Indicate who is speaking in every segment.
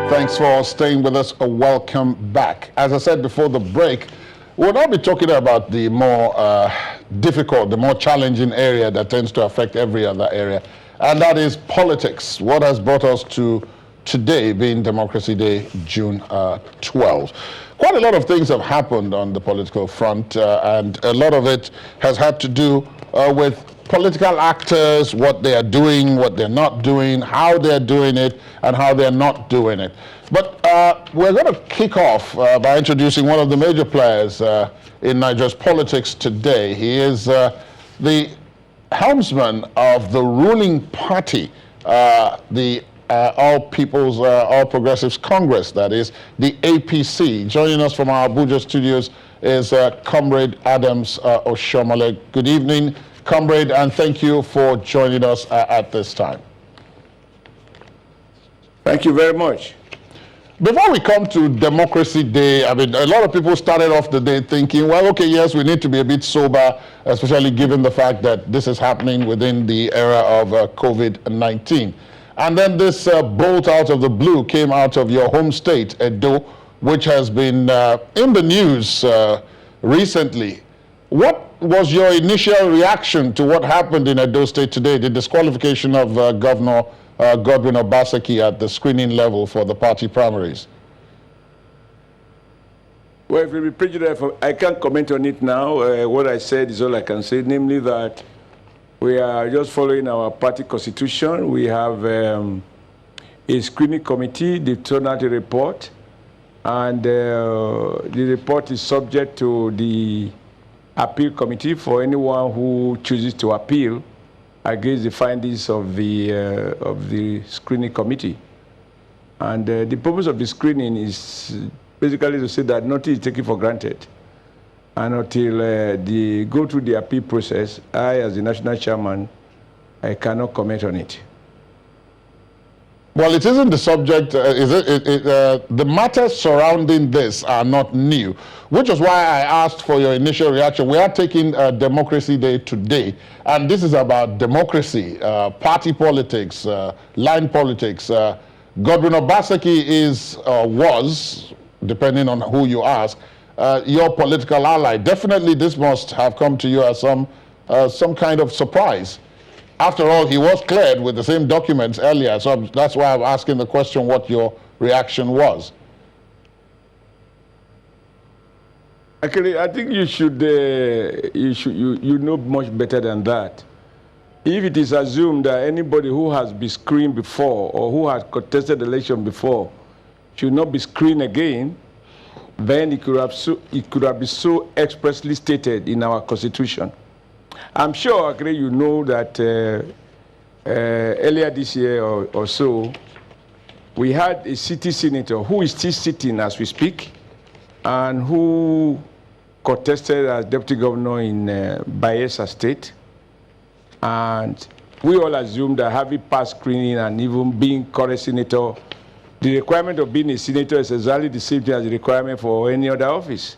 Speaker 1: Thanks for staying with us. Welcome back. As I said before the break, we'll now be talking about the more difficult, the more challenging area that tends to affect every other area, and that is politics. What has brought us to today being Democracy Day, June 12th. Quite a lot of things have happened on the political front, and a lot of it has had to do with political actors, what they are doing, what they're not doing, how they're doing it, and how they're not doing it. But we're going to kick off by introducing one of the major players in Nigeria's politics today. He is the helmsman of the ruling party, the All Progressives Congress, that is, the APC. Joining us from our Abuja studios is Comrade Adams Oshiomhole. Good evening, Comrade, and thank you for joining us at this time.
Speaker 2: Thank you very much.
Speaker 1: Before we come to Democracy Day, I mean, a lot of people started off the day thinking, well, okay, yes, we need to be a bit sober, especially given the fact that this is happening within the era of COVID-19. And then this bolt out of the blue came out of your home state, Edo, which has been in the news recently. What was your initial reaction to what happened in Edo State today, the disqualification of Governor Godwin Obaseki at the screening level for the party primaries?
Speaker 2: Well, if you be prejudiced, I can't comment on it now. What I said is all I can say, namely that we are just following our party constitution. We have a screening committee. They turned out a report, and the report is subject to the appeal committee for anyone who chooses to appeal against the findings of the screening committee. And the purpose of the screening is basically to say that nothing is taken for granted. And until they go through the appeal process, I, as the national chairman, I cannot comment on it.
Speaker 1: Well, it isn't the subject, the matters surrounding this are not new, which is why I asked for your initial reaction. We are taking Democracy Day today, and this is about democracy, party politics, line politics. Godwin Obaseki was, depending on who you ask, your political ally. Definitely this must have come to you as some kind of surprise. After all, he was cleared with the same documents earlier, so that's why I'm asking the question what your reaction was.
Speaker 2: Actually, I think you know much better than that. If it is assumed that anybody who has been screened before or who has contested the election before should not be screened again, then it could have been so expressly stated in our constitution. I'm sure, Akre, you know that earlier this year or so, we had a city senator who is still sitting as we speak, and who contested as deputy governor in Bayelsa State. And we all assumed that having passed screening and even being current senator, the requirement of being a senator is exactly the same thing as the requirement for any other office.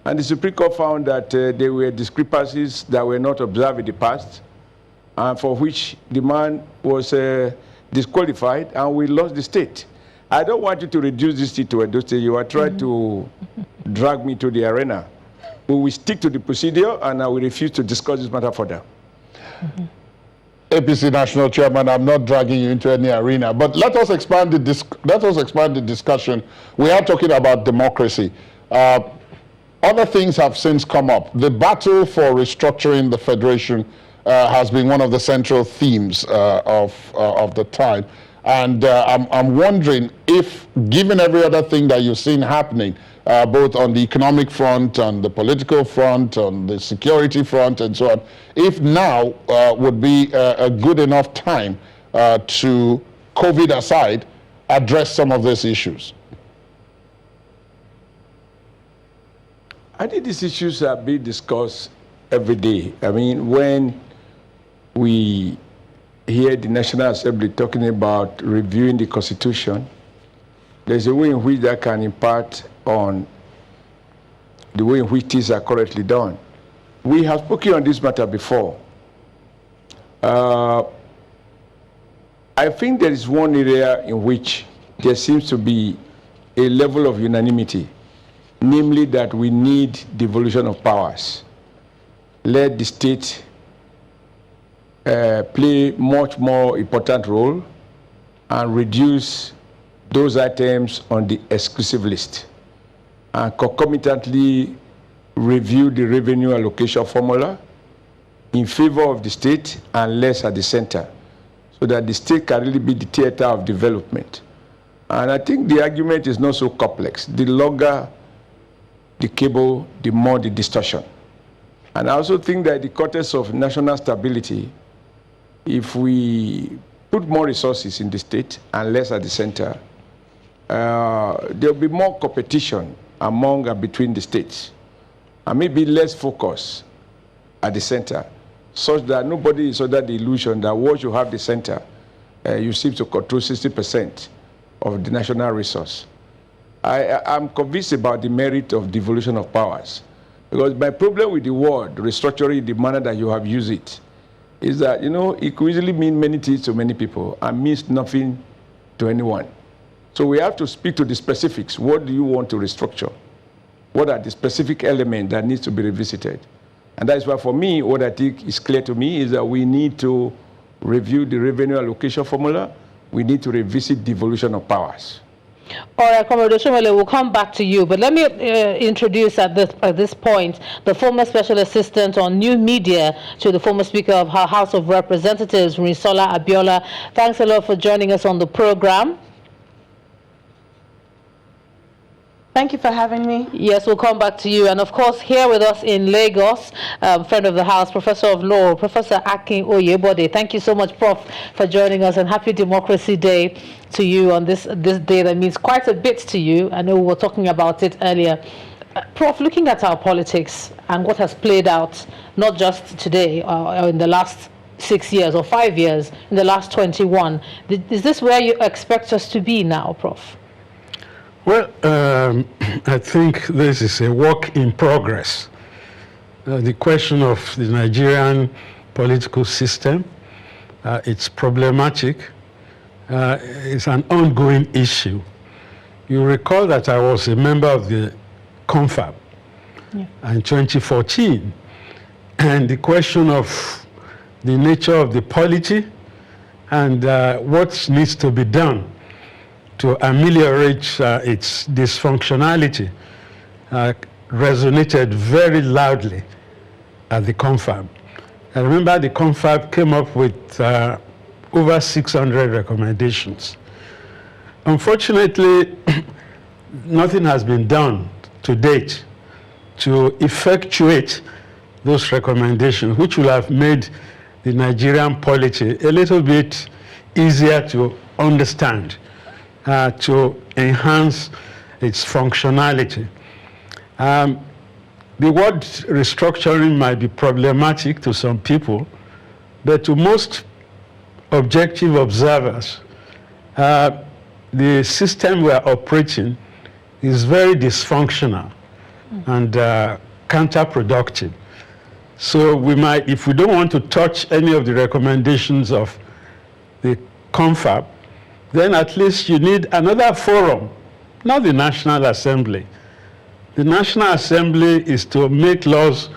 Speaker 2: And the Supreme Court found that there were discrepancies that were not observed in the past, and for which the man was disqualified, and we lost the state. I don't want you to reduce this to Edo State. You are trying to drag me to the arena. We will stick to the procedure, and I will refuse to discuss this matter further.
Speaker 1: APC National Chairman, I'm not dragging you into any arena, but let us expand the discussion. We are talking about democracy. Other things have since come up. The battle for restructuring the Federation has been one of the central themes of the time. And I'm wondering if, given every other thing that you've seen happening, both on the economic front, on the political front, on the security front, and so on, if now would be a good enough time to, COVID aside, address some of these issues.
Speaker 2: I think these issues are being discussed every day. I mean, when we hear the National Assembly talking about reviewing the Constitution, there's a way in which that can impact on the way in which things are currently done. We have spoken on this matter before. I think there is one area in which there seems to be a level of unanimity, namely that we need devolution of powers. Let the state play much more important role and reduce those items on the exclusive list, and concomitantly review the revenue allocation formula in favor of the state and less at the center, so that the state can really be the theater of development. And I think the argument is not so complex. The longer the cable, the more the distortion. And I also think that in the context of national stability, if we put more resources in the state and less at the center, there will be more competition among and between the states, and maybe less focus at the center, such that nobody is under the illusion that once you have the center, you seem to control 60% of the national resource. I'm convinced about the merit of devolution of powers, because my problem with the word restructuring in the manner that you have used it is that, you know, it could easily mean many things to many people and means nothing to anyone. So we have to speak to the specifics. What do you want to restructure? What are the specific elements that needs to be revisited? And that's why, for me, what I think is clear to me is that we need to review the revenue allocation formula. We need to revisit devolution of powers.
Speaker 3: All right, Comrade Oshiomhole, we'll come back to you, but let me introduce at this point the former Special Assistant on New Media to the former Speaker of our House of Representatives, Rinsola Abiola. Thanks a lot for joining us on the program.
Speaker 4: Thank you for having me.
Speaker 3: Yes, we'll come back to you. And of course, here with us in Lagos, friend of the house, Professor of Law, Professor Akin Oyebode. Thank you so much, Prof, for joining us, and happy Democracy Day to you on this day that means quite a bit to you. I know we were talking about it earlier. Prof, looking at our politics and what has played out, not just today or in the last 6 years or 5 years, in the last 21, is this where you expect us to be now, Prof?
Speaker 5: Well, I think this is a work in progress. The question of the Nigerian political system, it's problematic. It's an ongoing issue. You recall that I was a member of the Confab in 2014, and the question of the nature of the polity and what needs to be done to ameliorate its dysfunctionality resonated very loudly at the Confab. I remember the Confab came up with over 600 recommendations. Unfortunately, nothing has been done to date to effectuate those recommendations, which will have made the Nigerian polity a little bit easier to understand, to enhance its functionality. The word restructuring might be problematic to some people, but to most objective observers, the system we are operating is very dysfunctional and counterproductive. So we might, if we don't want to touch any of the recommendations of the Confab, then at least you need another forum, not the National Assembly. The National Assembly is to make laws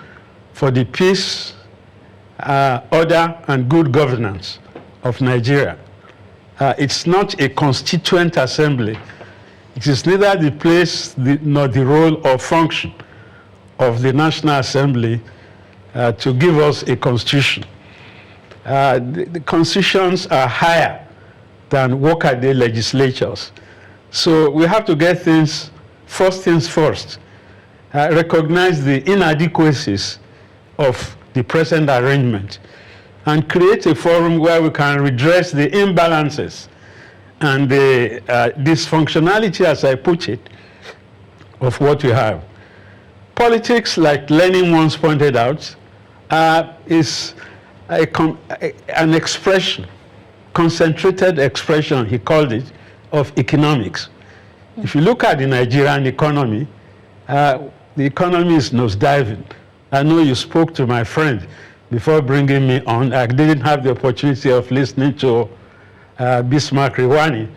Speaker 5: for the peace, order, and good governance of Nigeria. It's not a constituent assembly. It is neither the place nor the role or function of the National Assembly to give us a constitution. The constitutions are higher than workaday legislatures. So we have to get things first, recognize the inadequacies of the present arrangement, and create a forum where we can redress the imbalances and the dysfunctionality, as I put it, of what we have. Politics, like Lenin once pointed out, is an expression, concentrated expression, he called it, of economics. If you look at the Nigerian economy, the economy is nosediving. I know you spoke to my friend before bringing me on. I didn't have the opportunity of listening to Bismarck Rewani,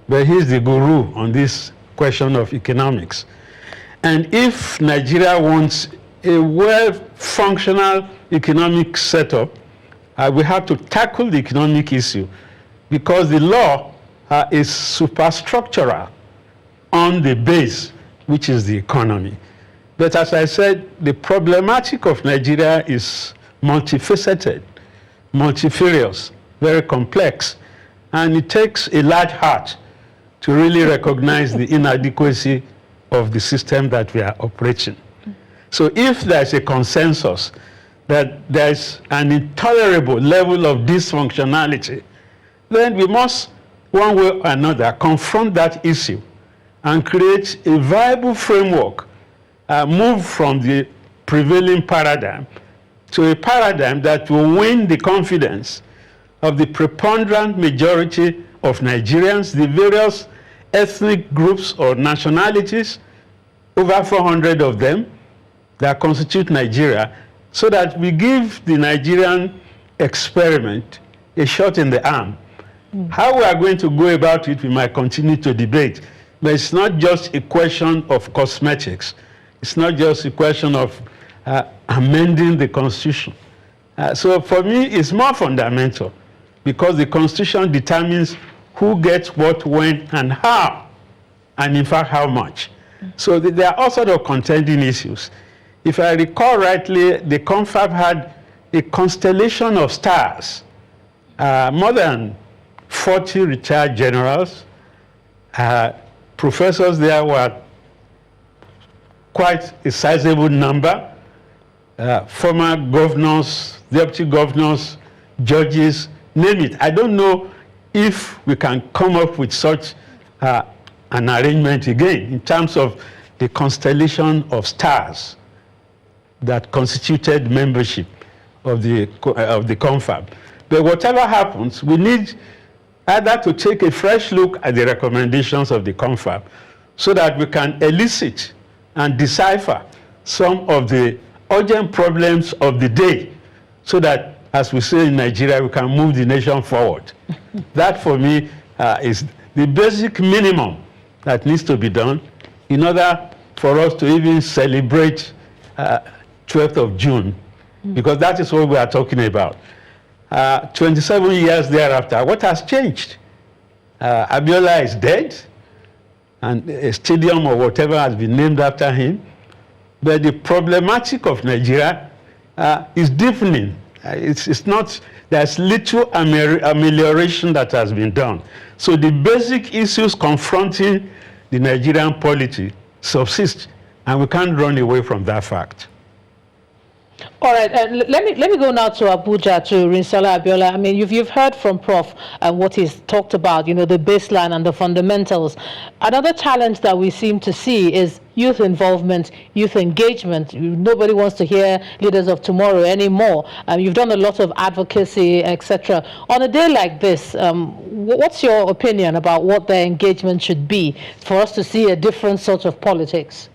Speaker 5: but he's the guru on this question of economics. And if Nigeria wants a well-functional economic setup, we have to tackle the economic issue, because the law is superstructural on the base, which is the economy. But as I said, the problematic of Nigeria is multifaceted, multifarious, very complex, and it takes a large heart to really recognize the inadequacy of the system that we are operating. So if there's a consensus that there's an intolerable level of dysfunctionality, then we must, one way or another, confront that issue and create a viable framework, move from the prevailing paradigm to a paradigm that will win the confidence of the preponderant majority of Nigerians, the various ethnic groups or nationalities, over 400 of them, that constitute Nigeria, so that we give the Nigerian experiment a shot in the arm. How we are going to go about it, we might continue to debate, but it's not just a question of cosmetics. It's not just a question of amending the Constitution. So for me, it's more fundamental, because the Constitution determines who gets what, when, and how, and in fact, how much. So there are all sorts of contending issues. If I recall rightly, the confab had a constellation of stars, more than 40 retired generals. Professors there were quite a sizable number. Former governors, deputy governors, judges, name it. I don't know if we can come up with such an arrangement again in terms of the constellation of stars that constituted membership of the confab. But whatever happens, we need either to take a fresh look at the recommendations of the confab so that we can elicit and decipher some of the urgent problems of the day, so that, as we say in Nigeria, we can move the nation forward. That, for me, is the basic minimum that needs to be done in order for us to even celebrate 12th of June, because that is what we are talking about. 27 years thereafter, what has changed? Abiola is dead, and a stadium or whatever has been named after him, but the problematic of Nigeria is deepening. It's not, there's little amelioration that has been done. So the basic issues confronting the Nigerian polity subsist, and we can't run away from that fact.
Speaker 3: All right, let me go now to Abuja, to Rinsola Abiola. I mean, you've heard from Prof what he's talked about, you know, the baseline and the fundamentals. Another challenge that we seem to see is youth involvement, youth engagement. Nobody wants to hear leaders of tomorrow anymore. You've done a lot of advocacy, etc. On a day like this, what's your opinion about what their engagement should be for us to see a different sort of politics?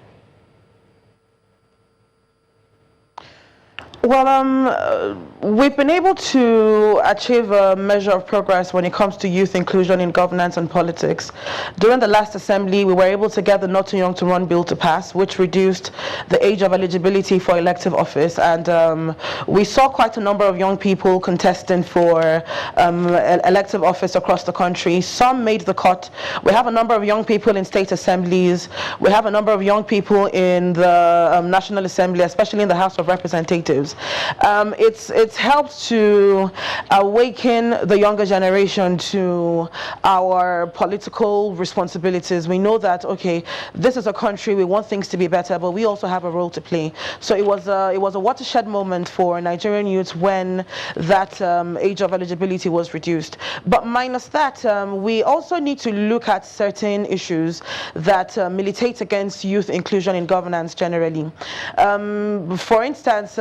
Speaker 4: Well, we've been able to achieve a measure of progress when it comes to youth inclusion in governance and politics. During the last assembly, we were able to get the Not Too Young to Run bill to pass, which reduced the age of eligibility for elective office. And we saw quite a number of young people contesting for elective office across the country. Some made the cut. We have a number of young people in state assemblies. We have a number of young people in the National Assembly, especially in the House of Representatives. It's helped to awaken the younger generation to our political responsibilities. We know that, okay, this is a country, we want things to be better, but we also have a role to play. So it was a watershed moment for Nigerian youths when that age of eligibility was reduced. But minus that, we also need to look at certain issues that militate against youth inclusion in governance generally. For instance,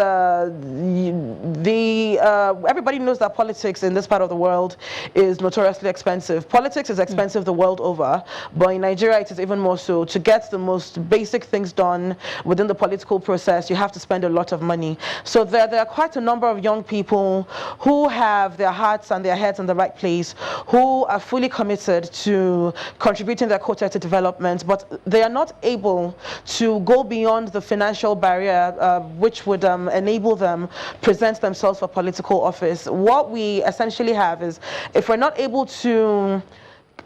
Speaker 4: everybody knows that politics in this part of the world is notoriously expensive. Politics is expensive the world over, but in Nigeria it is even more so. To get the most basic things done within the political process, you have to spend a lot of money. So there are quite a number of young people who have their hearts and their heads in the right place, who are fully committed to contributing their quota to development, but they are not able to go beyond the financial barrier which would enable them present themselves for political office. What we essentially have is, if we're not able to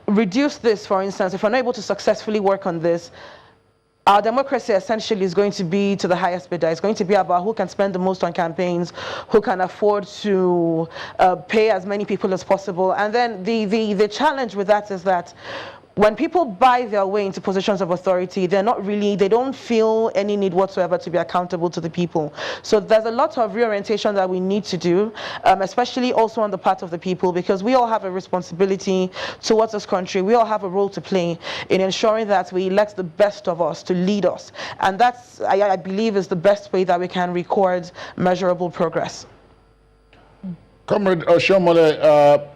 Speaker 4: reduce this, for instance, if we're not able to successfully work on this, our democracy essentially is going to be to the highest bidder. It's going to be about who can spend the most on campaigns, who can afford to pay as many people as possible. And then the challenge with that is that when people buy their way into positions of authority, they don't feel any need whatsoever to be accountable to the people. So there's a lot of reorientation that we need to do, especially also on the part of the people, because we all have a responsibility towards this country. We all have a role to play in ensuring that we elect the best of us to lead us. And that's, I believe, is the best way that we can record measurable progress.
Speaker 1: Comrade Oshiomhole,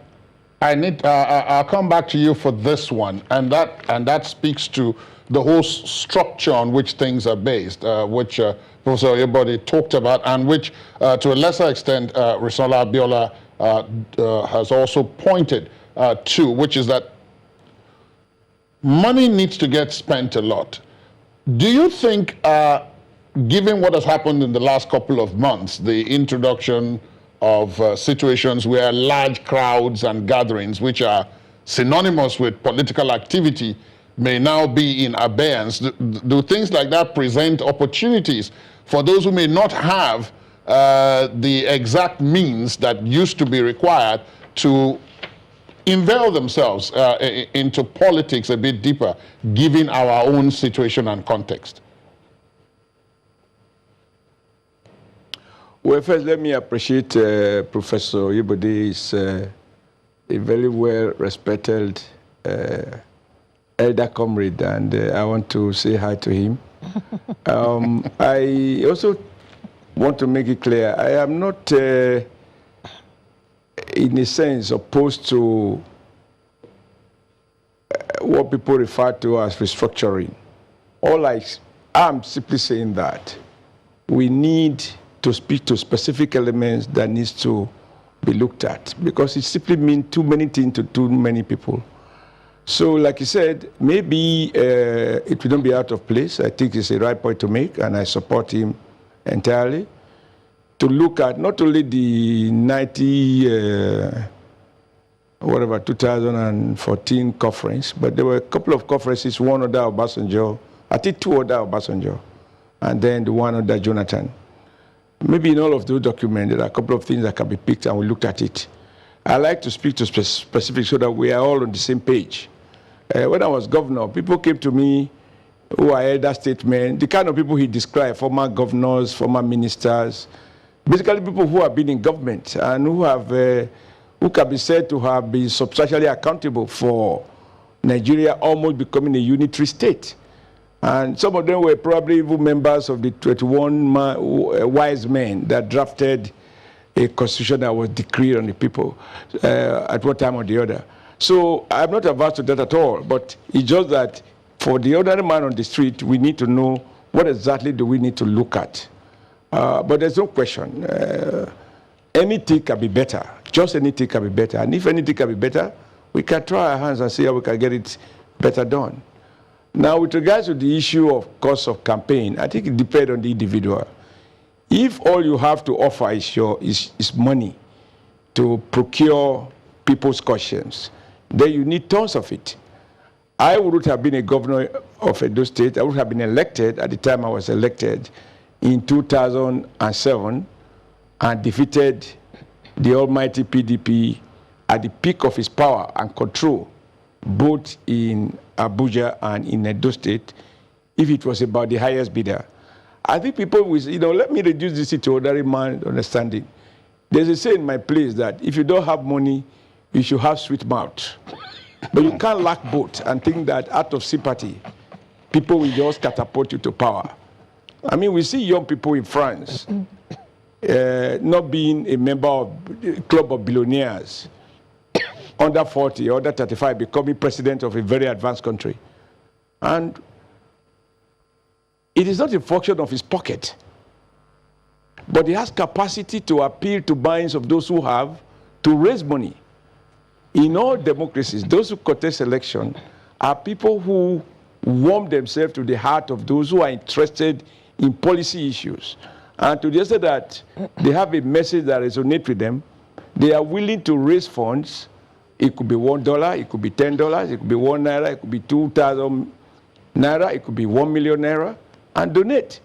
Speaker 1: I'll come back to you for this one, and that speaks to the whole structure on which things are based, which Professor Oyebode talked about, and which, to a lesser extent, Risola Abiola has also pointed to, which is that money needs to get spent a lot. Do you think, given what has happened in the last couple of months, the introduction of situations where large crowds and gatherings, which are synonymous with political activity, may now be in abeyance, do things like that present opportunities for those who may not have the exact means that used to be required to unveil themselves into politics a bit deeper, given our own situation and context?
Speaker 2: Well, first, let me appreciate Professor Oyebode. Is a very well-respected elder comrade, and I want to say hi to him. I also want to make it clear, I am not, in a sense, opposed to what people refer to as restructuring. I'm simply saying that we need to speak to specific elements that needs to be looked at, because it simply means too many things to too many people. So like you said, maybe it will not be out of place. I think it's a right point to make, and I support him entirely, to look at not only the 2014 conference, but there were a couple of conferences, one under Obasanjo, I think two under Obasanjo, and then the one under Jonathan. Maybe in all of those documents, there are a couple of things that can be picked, and we looked at it. I like to speak to specifics so that we are all on the same page. When I was governor, people came to me who are elder statesmen, the kind of people he described, former governors, former ministers, basically people who have been in government and who can be said to have been substantially accountable for Nigeria almost becoming a unitary state. And some of them were probably even members of the 21 wise men that drafted a constitution that was decreed on the people at one time or the other. So I'm not averse to that at all, but it's just that for the ordinary man on the street, we need to know what exactly do we need to look at. But there's no question. Anything can be better. Just anything can be better. And if anything can be better, we can try our hands and see how we can get it better done. Now, with regards to the issue of cost of campaign, I think it depends on the individual. If all you have to offer is money to procure people's cautions, then you need tons of it. I would have been a governor of Edo State. I would have been elected at the time I was elected in 2007 and defeated the almighty PDP at the peak of his power and control, both in Abuja and in Edo State, if it was about the highest bidder. I think people will, let me reduce this to ordinary man understanding. There's a saying in my place that if you don't have money, you should have sweet mouth. But you can't lack both and think that out of sympathy, people will just catapult you to power. I mean, we see young people in France not being a member of the Club of Billionaires, under 40, under 35, becoming president of a very advanced country. And it is not a function of his pocket, but he has capacity to appeal to minds of those who have to raise money. In all democracies, those who contest election are people who warm themselves to the heart of those who are interested in policy issues. And to the extent that they have a message that resonates with them, they are willing to raise funds. It could be $1, it could be $10, it could be £1, it could be 2,000 naira, it could be 1 million naira, and donate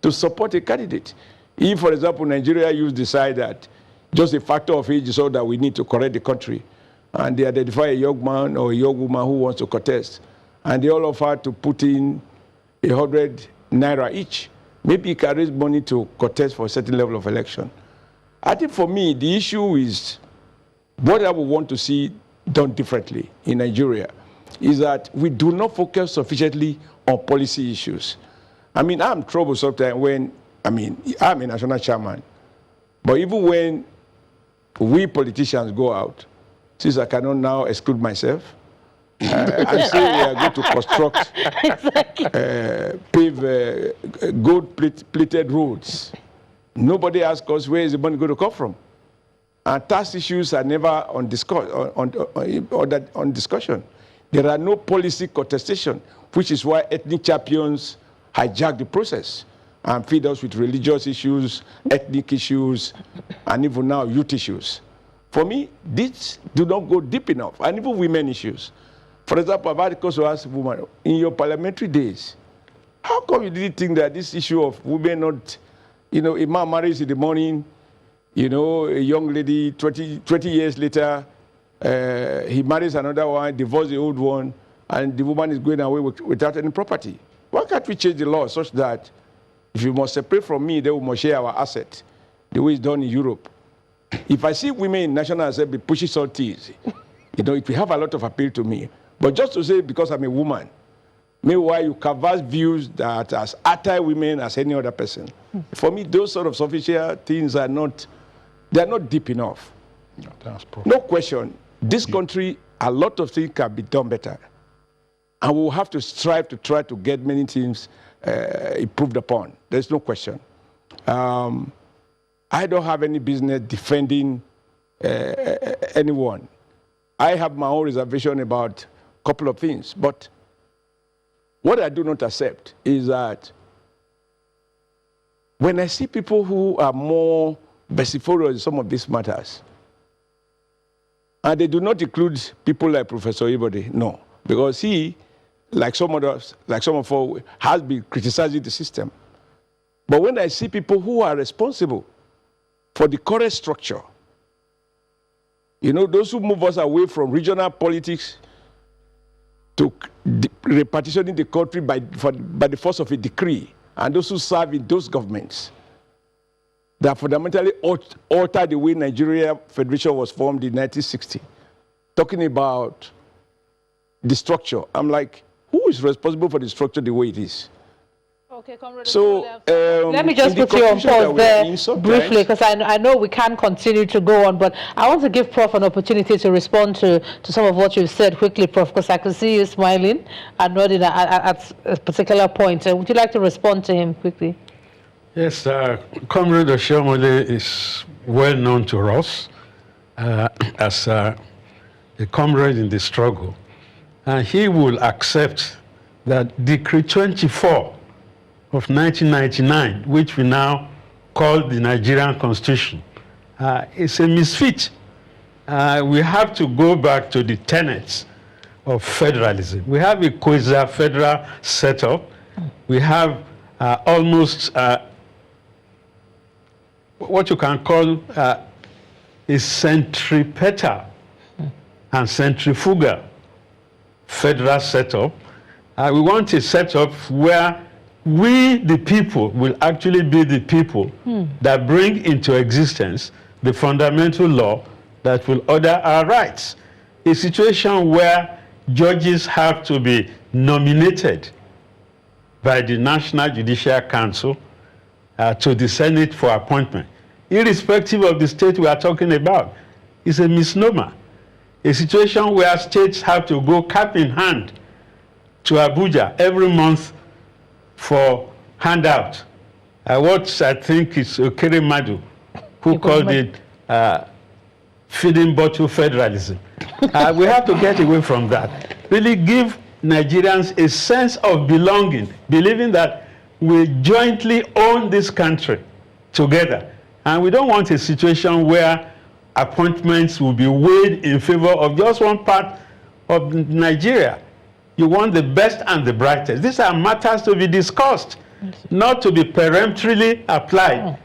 Speaker 2: to support a candidate. If, for example, Nigeria you decide that just a factor of age is all that we need to correct the country, and they identify a young man or a young woman who wants to contest, and they all offer to put in 100 naira each, maybe you can raise money to contest for a certain level of election. I think for me, the issue is what I would want to see done differently in Nigeria is that we do not focus sufficiently on policy issues. I mean, I'm troubled sometimes when, I'm a national chairman, but even when we politicians go out, since I cannot now exclude myself, and say we are going to construct, pave gold-plated roads. Nobody asks us where is the money going to come from. And tax issues are never on discussion. There are no policy contestation, which is why ethnic champions hijack the process and feed us with religious issues, ethnic issues, and even now youth issues. For me, these do not go deep enough, and even women issues. For example, I've had a question to ask women, in your parliamentary days, how come you didn't think that this issue of women not, a man marries in the morning, a young lady, 20 years later, he marries another one, divorces the old one, and the woman is going away without any property. Why can't we change the law such that if you must separate from me, then we must share our asset, the way it's done in Europe? If I see women in National Assembly pushing salties, it will have a lot of appeal to me. But just to say because I'm a woman, meanwhile you canvass views that are as anti-women as any other person. For me, those sort of superficial things are not deep enough. No question, this country, a lot of things can be done better. And we'll have to strive to try to get many things improved upon. There's no question. I don't have any business defending anyone. I have my own reservation about a couple of things. But what I do not accept is that when I see people who are more vociferous in some of these matters, and they do not include people like Professor Oyebode, no, because he, like some of us, has been criticizing the system. But when I see people who are responsible for the current structure, those who move us away from regional politics to repartitioning the country by the force of a decree, and those who serve in those governments that fundamentally altered the way Nigeria Federation was formed in 1960, talking about the structure. I'm like, who is responsible for the structure the way it is?
Speaker 3: Okay, Comrade.
Speaker 2: So
Speaker 3: let me just put you on pause there briefly, because I know we can't continue to go on, but I want to give Prof an opportunity to respond to some of what you've said quickly, Prof, because I can see you smiling and nodding at a particular point. Would you like to respond to him quickly?
Speaker 5: Yes, Comrade Oshiomhole is well known to us as a comrade in the struggle, and he will accept that Decree 24 of 1999, which we now call the Nigerian Constitution, is a misfit. We have to go back to the tenets of federalism. We have a quasi-federal setup. We have almost what you can call a centripetal and centrifugal federal setup. We want a setup where we, the people, will actually be the people that bring into existence the fundamental law that will order our rights. A situation where judges have to be nominated by the National Judicial Council to the Senate for appointment irrespective of the state we are talking about, is a misnomer. A situation where states have to go cap in hand to Abuja every month for handout. What I think is Okere Madu, who called it feeding bottle federalism. We have to get away from that. Really give Nigerians a sense of belonging, believing that we jointly own this country together. And we don't want a situation where appointments will be weighed in favor of just one part of Nigeria. You want the best and the brightest. These are matters to be discussed, not to be peremptorily applied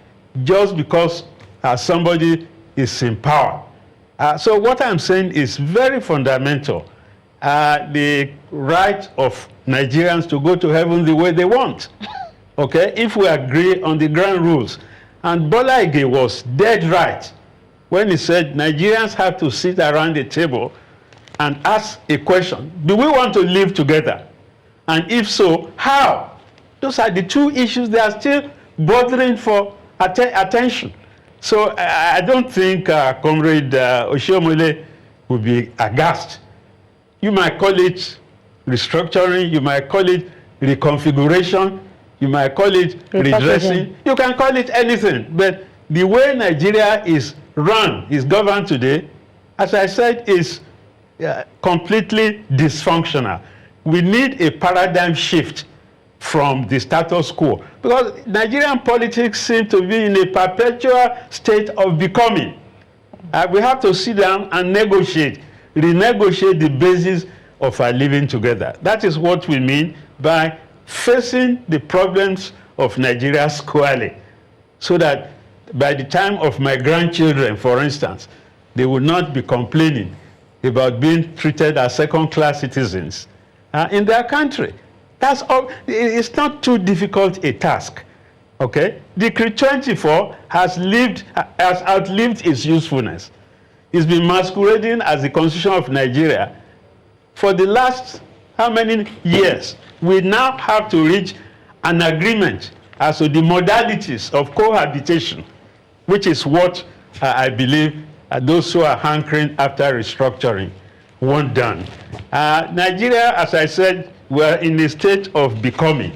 Speaker 5: just because somebody is in power. So what I'm saying is very fundamental. The right of Nigerians to go to heaven the way they want. Okay, if we agree on the ground rules. And Bola Ige was dead right when he said Nigerians have to sit around the table and ask a question. Do we want to live together? And if so, how? Those are the two issues that are still bothering for attention. So I don't think Comrade Oshiomhole would be aghast. You might call it restructuring, you might call it reconfiguration, you might call it redressing, you can call it anything. But the way Nigeria is run, is governed today, as I said, is completely dysfunctional. We need a paradigm shift from the status quo, because Nigerian politics seem to be in a perpetual state of becoming. We have to sit down and negotiate, renegotiate the basis of our living together. That is what we mean by facing the problems of Nigeria squarely, so that by the time of my grandchildren, for instance, they will not be complaining about being treated as second-class citizens in their country. That's all. It's not too difficult a task. Okay? Decree 24 has outlived its usefulness. It's been masquerading as the Constitution of Nigeria for the last how many years? We now have to reach an agreement as to the modalities of cohabitation, which is what I believe those who are hankering after restructuring want done. Nigeria, as I said, we're in a state of becoming,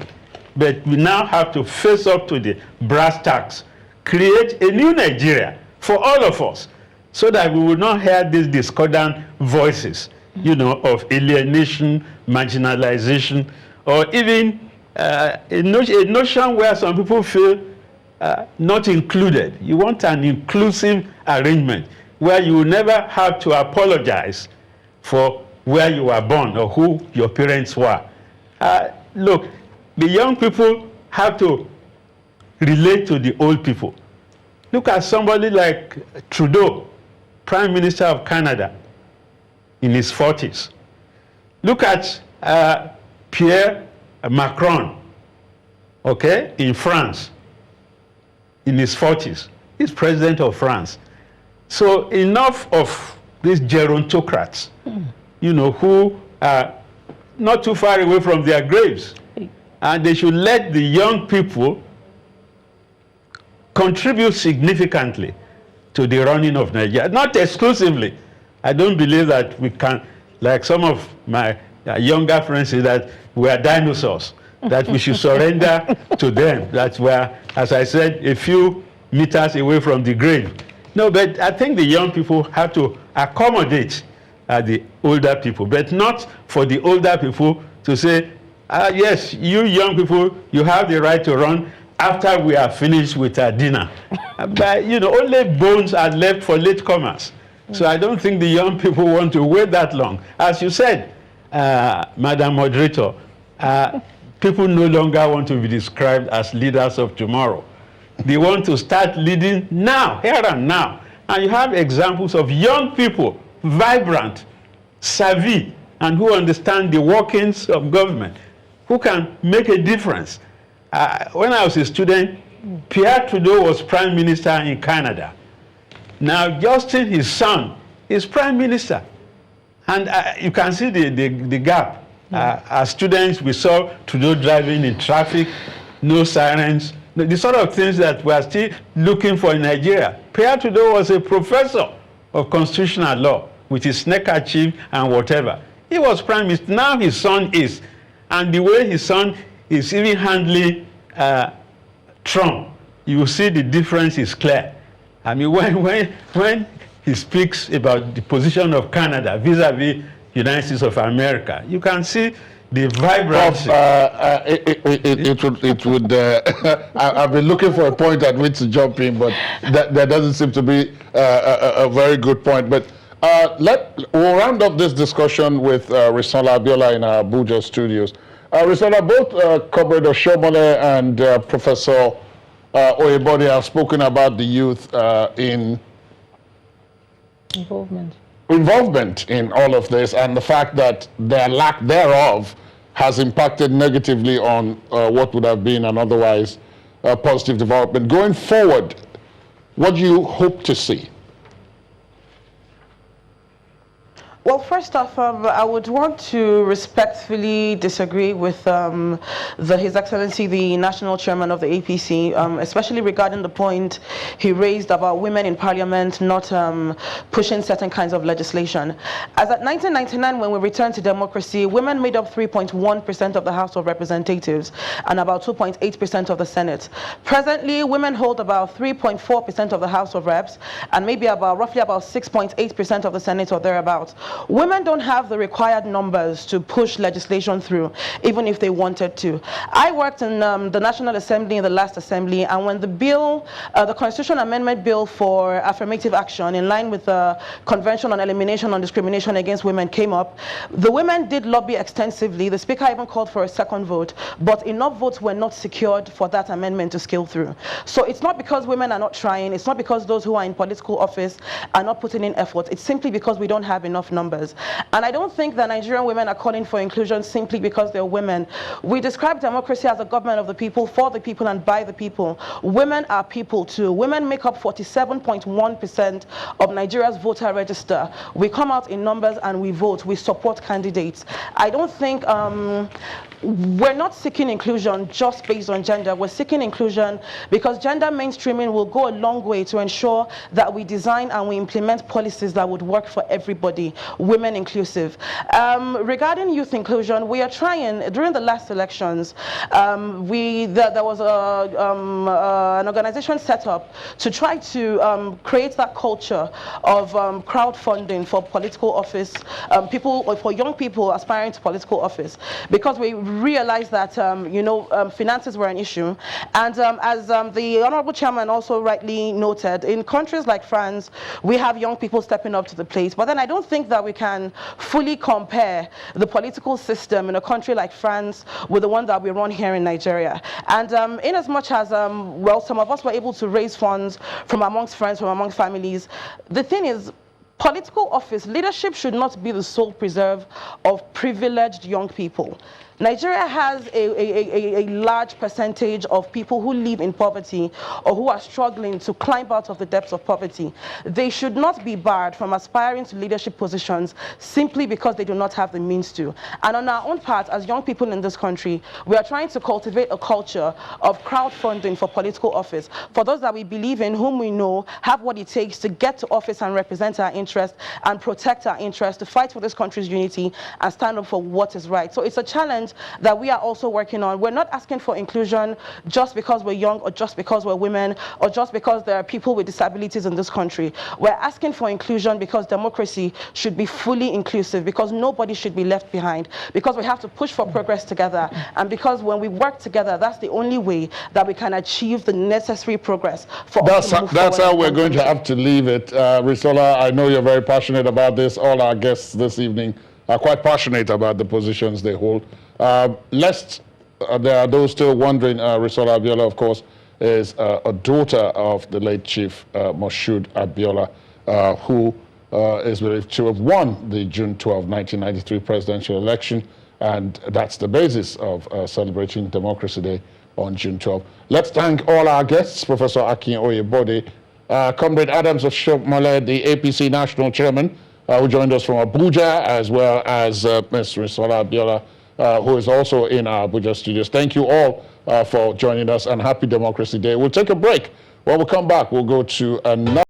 Speaker 5: but we now have to face up to the brass tacks, create a new Nigeria for all of us, so that we will not hear these discordant voices, you know, of alienation, marginalization, or even a notion where some people feel not included. You want an inclusive arrangement where you will never have to apologize for where you were born or who your parents were. Look, the young people have to relate to the old people. Look at somebody like Trudeau, Prime Minister of Canada, in his 40s. Look at Pierre Macron, okay, in France, in his 40s. He's president of France. So enough of these gerontocrats, you know, who are not too far away from their graves. And they should let the young people contribute significantly to the running of Nigeria. Not exclusively. I don't believe that we can, like some of my younger friends say, that we are dinosaurs, that we should surrender to them, that we are, as I said, a few meters away from the grave. No, but I think the young people have to accommodate the older people, but not for the older people to say, yes, you young people, you have the right to run after we are finished with our dinner. But, you know, only bones are left for latecomers. So I don't think the young people want to wait that long. As you said, Madam Moderator, people no longer want to be described as leaders of tomorrow. They want to start leading now, here and now. And you have examples of young people, vibrant, savvy, and who understand the workings of government, who can make a difference. When I was a student, Pierre Trudeau was Prime Minister in Canada. Now, Justin, his son, is Prime Minister. And you can see the gap. As students, we saw Trudeau driving in traffic, no sirens, the sort of things that we are still looking for in Nigeria. Pierre Trudeau was a professor of constitutional law with his neckerchief and whatever. He was prime minister. Now his son is. And the way his son is even handling Trump, you see the difference is clear. I mean, when he speaks about the position of Canada vis-a-vis United States of America, you can see the vibrancy.
Speaker 1: It would. I've been looking for a point at which to jump in, but that doesn't seem to be a very good point. But we'll round up this discussion with Risola Abiola in our Abuja studios. Risola, both Comrade Oshiomhole and Professor Oyebode have spoken about the youth in involvement in all of this, and the fact that their lack thereof has impacted negatively on what would have been an otherwise positive development. Going forward, what do you hope to see?
Speaker 4: Well, first off, I would want to respectfully disagree with His Excellency, the National Chairman of the APC, especially regarding the point he raised about women in Parliament not pushing certain kinds of legislation. As at 1999, when we returned to democracy, women made up 3.1% of the House of Representatives and about 2.8% of the Senate. Presently, women hold about 3.4% of the House of Reps and maybe roughly about 6.8% of the Senate or thereabouts. Women don't have the required numbers to push legislation through, even if they wanted to. I worked in the National Assembly in the last assembly, and when the bill, the Constitution Amendment Bill for affirmative action, in line with the Convention on Elimination on Discrimination Against Women, came up, the women did lobby extensively. The Speaker even called for a second vote, but enough votes were not secured for that amendment to scale through. So it's not because women are not trying, it's not because those who are in political office are not putting in effort, it's simply because we don't have enough numbers. And I don't think that Nigerian women are calling for inclusion simply because they're women. We describe democracy as a government of the people, for the people, and by the people. Women are people too. Women make up 47.1% of Nigeria's voter register. We come out in numbers and we vote. We support candidates. I don't think we're not seeking inclusion just based on gender. We're seeking inclusion because gender mainstreaming will go a long way to ensure that we design and we implement policies that would work for everybody, women inclusive. Regarding youth inclusion, we are trying, during the last elections, there was an organization set up to try to create that culture of crowdfunding for political office, for young people aspiring to political office, because we realized that finances were an issue. And as the Honorable Chairman also rightly noted, in countries like France, we have young people stepping up to the plate. But then I don't think that we can fully compare the political system in a country like France with the one that we run here in Nigeria. And in as much as, some of us were able to raise funds from amongst friends, from among families, the thing is, political office, leadership should not be the sole preserve of privileged young people. Nigeria has a large percentage of people who live in poverty or who are struggling to climb out of the depths of poverty. They should not be barred from aspiring to leadership positions simply because they do not have the means to. And on our own part, as young people in this country, we are trying to cultivate a culture of crowdfunding for political office, for those that we believe in, whom we know have what it takes to get to office and represent our interests and protect our interests, to fight for this country's unity and stand up for what is right. So it's a challenge that we are also working on. We're not asking for inclusion just because we're young or just because we're women or just because there are people with disabilities in this country. We're asking for inclusion because democracy should be fully inclusive, because nobody should be left behind, because we have to push for progress together, and because when we work together, that's the only way that we can achieve the necessary progress for us to move forward.
Speaker 1: That's how we're going to have to leave it. Risola, I know you're very passionate about this. All our guests this evening are quite passionate about the positions they hold. Lest there are those still wondering, Risola Abiola, of course, is a daughter of the late Chief Moshood Abiola, who is believed to have won the June 12, 1993 presidential election, and that's the basis of celebrating Democracy Day on June 12. Let's thank all our guests, Professor Akin Oyebode, Comrade Adams Oshiomhole, the APC National Chairman, who joined us from Abuja, as well as Ms. Risola Abiola, who is also in our Abuja studios. Thank you all for joining us, and happy Democracy Day. We'll take a break. When we come back, we'll go to another